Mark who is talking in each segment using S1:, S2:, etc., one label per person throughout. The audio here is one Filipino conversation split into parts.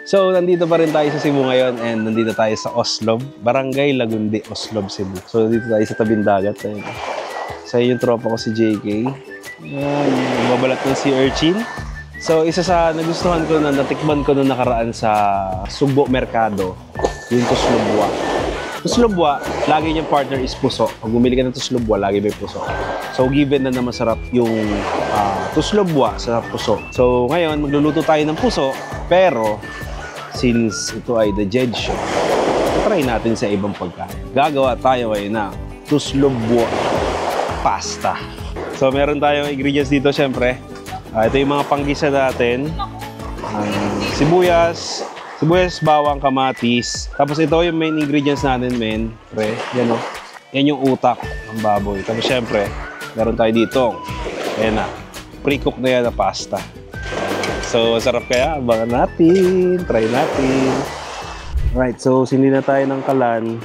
S1: So, nandito pa rin tayo sa Cebu ngayon and nandito tayo sa Oslob, Barangay Lagundi, Oslob, Cebu. So, dito tayo sa tabing dagat. Sa yung tropa ko si JK. Yan, mababalat ng sea urchin. So, isa sa nagustuhan ko na natikman ko nung nakaraan sa Subo Mercado, yung tuslubwa. Tuslubwa, lagi niyang partner is puso. Pag bumili ka ng tuslubwa, lagi may puso. So, given na masarap yung tuslubwa sa puso. So, ngayon, magluluto tayo ng puso, pero since ito ay the Jed Show, try natin sa ibang pagkain. Gagawa tayo ngayon na tuslubwa pasta. So, meron tayong ingredients dito, syempre. Ito yung mga panggisa natin. Sibuyas, bawang, kamatis. Tapos ito yung main ingredients natin, men. Pre, yan o. Yan yung utak ng baboy. Tapos syempre, meron tayo dito. Ayan na. Pre-cook na yan na pasta. So, sarap kaya. Abangan natin. Try natin. Alright, so sindi na tayo ng kalan.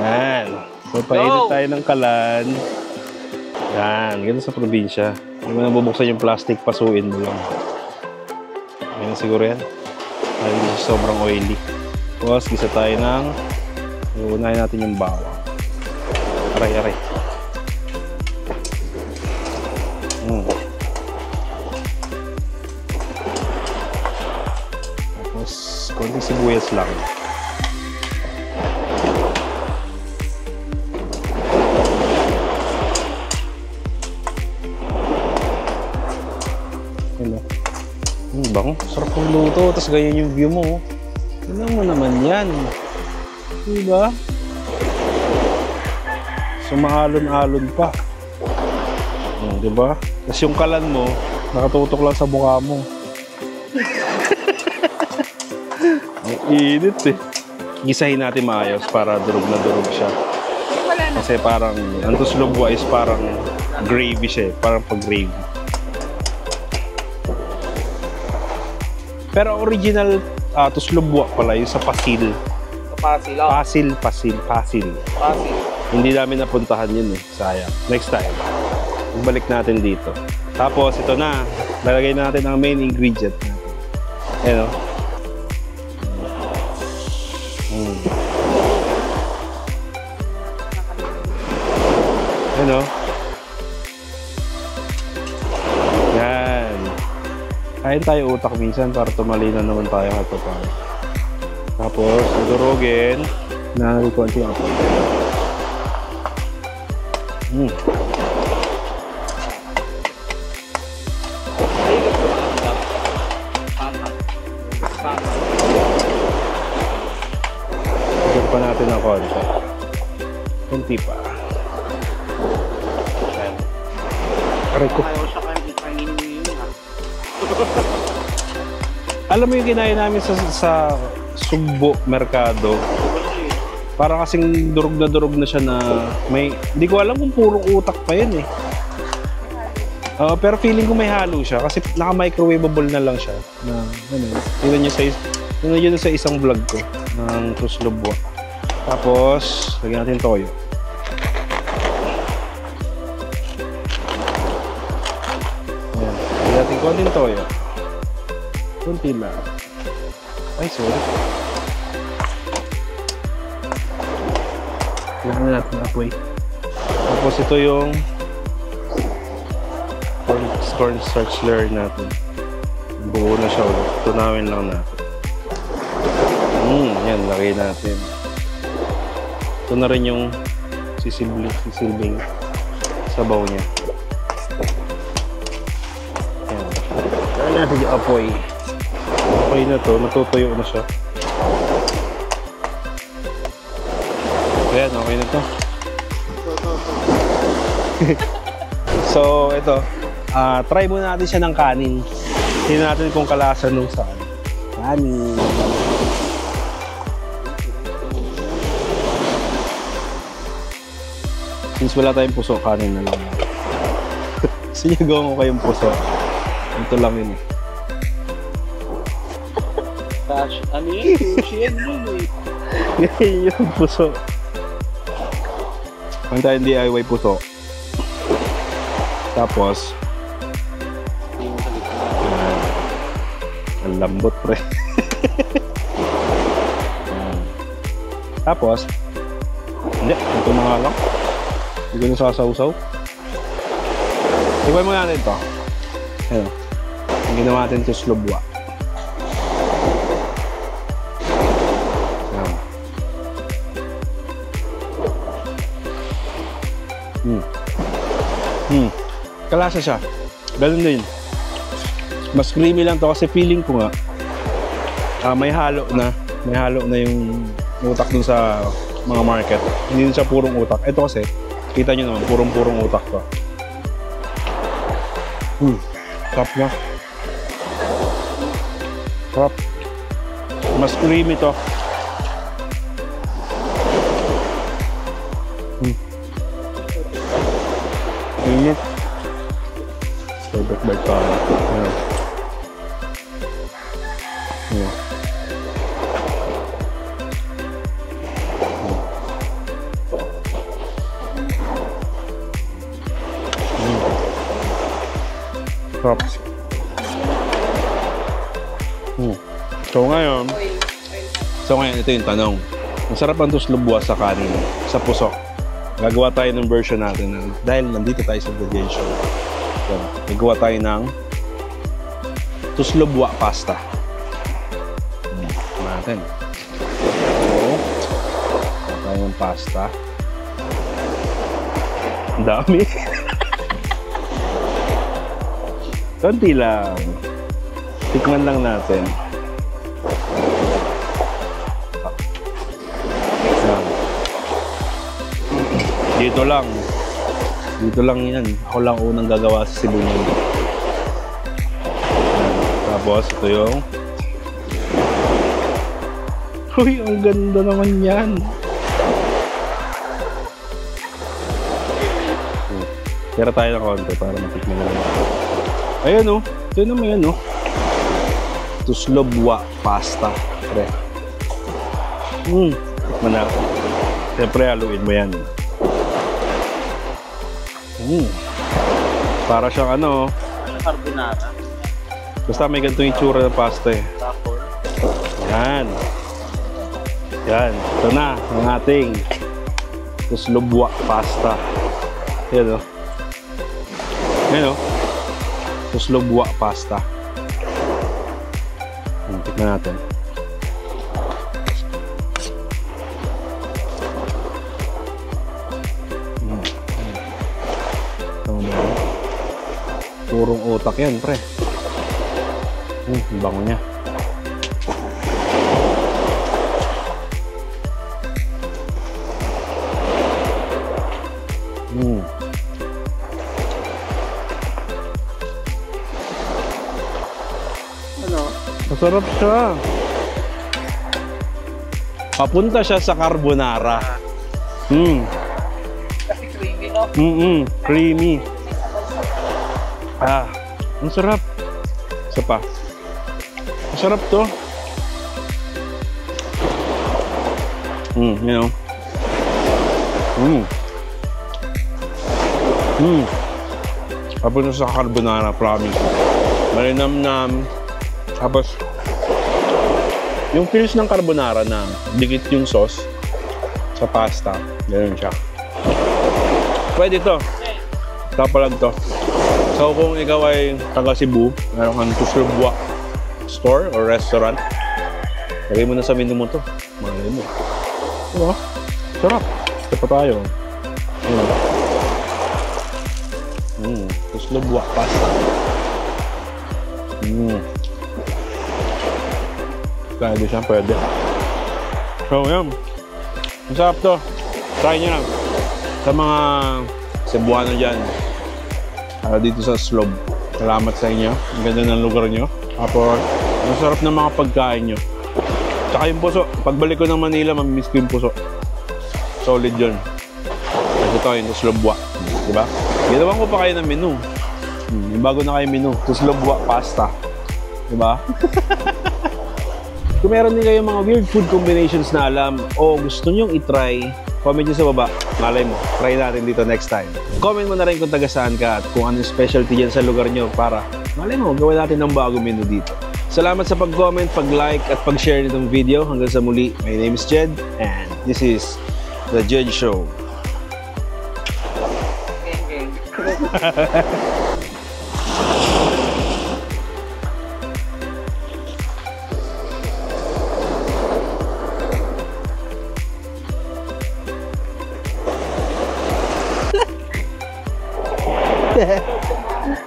S1: Yan. So, painit tayo ng kalan. Yan. Ganun sa probinsya. Hindi mo na bubuksan yung plastic, pasuin mo lang. Ayan siguro yan. Ay, hindi siya sobrang oily. Tapos, gisa tayo ng unahin natin yung bawang. Aray. Tapos, konting sibuyas lang. Bang, sarap ng luto, tapos ganyan yung view mo. Tignan mo naman yan. Diba? Sumaalon-alon pa. Diba? Tapos yung kalan mo, nakatutok lang sa mukha mo. Ang init eh. Gisahin natin maayos para durog na durog siya. Kasi parang, ang tuslubwa is parang gravy siya eh. Parang pag-gravy. Pero original tuslubwa pala yung sa Pasil. Pasil. Hindi namin napuntahan yun eh. Sayang. Next time. Balik natin dito. Tapos ito na. Lalagay natin ang main ingredient natin. Ayan o. Ayan o. Kain tayo utak minsan para tumalina naman tayo at pa. Tapos, durugin na konti ako. Siguro pa natin ang konti. Kunti pa. Ayan. Aray ko. Alam mo yung ginaya namin sa Subo Mercado, parang kasing durog na siya na may, hindi ko alam kung purong utak pa yun eh. Pero feeling ko may halo siya kasi naka-microwavable na lang siya. Na, ano, tingnan nyo sa isang vlog ko ng tuslubwa. Tapos, lagyan natin toyo. Ayan, lagyan natin konting toyo. Kunti lang. Ay, sorry. Kailangan na natin apoy. Tapos ito yung cornstarch layer natin. Buo na siya ulit. Tunawin lang natin. Yan, lagay natin. Ito na rin yung sisilbing sabaw niya. Yan. Kailangan natin yung apoy. Okay na to, natutuyo na siya. Ayan, okay na to. So, ito. Try muna natin siya ng kanin. Tingnan natin kung kalasa nung saan. Kanin. Since wala tayong puso, kanin na lang. Sinagawa ko kayong puso. Ito lang yun eh.
S2: Ano yun? Sushi yan yun eh.
S1: Yan yung puso. Ang tayong DIY puso. Tapos Ang lambot, pre. Yan. Tapos, hindi, ito na nga lang. Hindi ko na sasawsaw. Tignan mo natin ito. Ayan. Ang ginawa natin ito slobwa. Kalasa siya. Ganun din. Mas creamy lang to kasi feeling ko nga may halo na yung utak dun sa mga market. Hindi siya purong utak. Ito kasi, kita nyo naman, purong utak to. Sarap na. Sarap. Mas creamy to. Ingat. Perfect bite pa. Ayan. Ayan. Sarap. So ngayon, ito yung tanong. Masarap ang tuslubwa sa kanin, sa puso. Gagawa tayo ng version natin dahil nandito tayo sa Veggie Show. So, gagawa tayo ng tuslubwa pasta. Natin. So, gagawa tayo ng pasta. Ang dami. Konti lang. Tikman lang natin. Dito lang yan. Ako lang unang gagawa sa Cebu nyo. Tapos ito yung uy, ang ganda naman yan. Tira tayo ng konti para matikman na naman. Ayan o, ito naman yan o. Tuslobwa pasta. Pre. Tikman na. Siyempre haluin mo yan. Para siyang ano,
S2: carbonara.
S1: basta may ganito yung tsura ng pasta eh. Yan. Yan. Ito na ang ating tuslobwa pasta. Yan o. Yan o. Tuslobwa pasta. Tignan natin. Purong utak yan, pre. Ang bango niya.
S2: Ano?
S1: Masarap siya. Papunta siya sa carbonara.
S2: Kasi creamy, no?
S1: Creamy. Ang sarap. Isa pa. Masarap to. You know. Papunta sa carbonara, promise. Malinamnam. Tapos, yung feels ng carbonara na dikit yung sauce sa pasta. Ganun siya. Pwede to. Tapalag to. So kung ikaw ay taga Cebu, meron kang tuslobwa store or restaurant, lagay mo na sa menu mo to. Malay mo. Diba? Sarap. Ito pa tayo. Tuslobwa pasta. Pwede siya, pwede. So yan. Masarap to. Try nyo lang. Sa mga Cebuano dyan. Dito sa Slob. Salamat sa inyo. Ang ganda ng lugar nyo. Tapos, masarap ng mga pagkain nyo. Tsaka yung puso. Pagbalik ko ng Manila, mamimiss ko yung puso. Solid yun. Kasi ito yung tuslobwa. Diba? Ginawan ko pa kayo ng menu. Yung bago na kayo menu. Tuslobwa pasta. Diba? Kung meron din kayo mga weird food combinations na alam o gusto nyong itry, comment nyo sa baba. Malay mo, try natin dito next time. Comment mo na rin kung taga saan ka at kung anong specialty dyan sa lugar nyo para malay mo, gawin natin ng bagong menu dito Salamat sa pag-comment, pag-like at pag-share nitong video. Hanggang sa muli, my name is Jed and this is The Jed Show.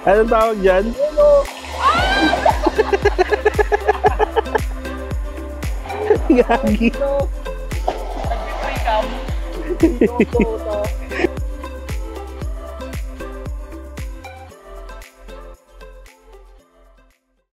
S1: Anong tawag dyan? Gagi.
S2: Nag-free cam.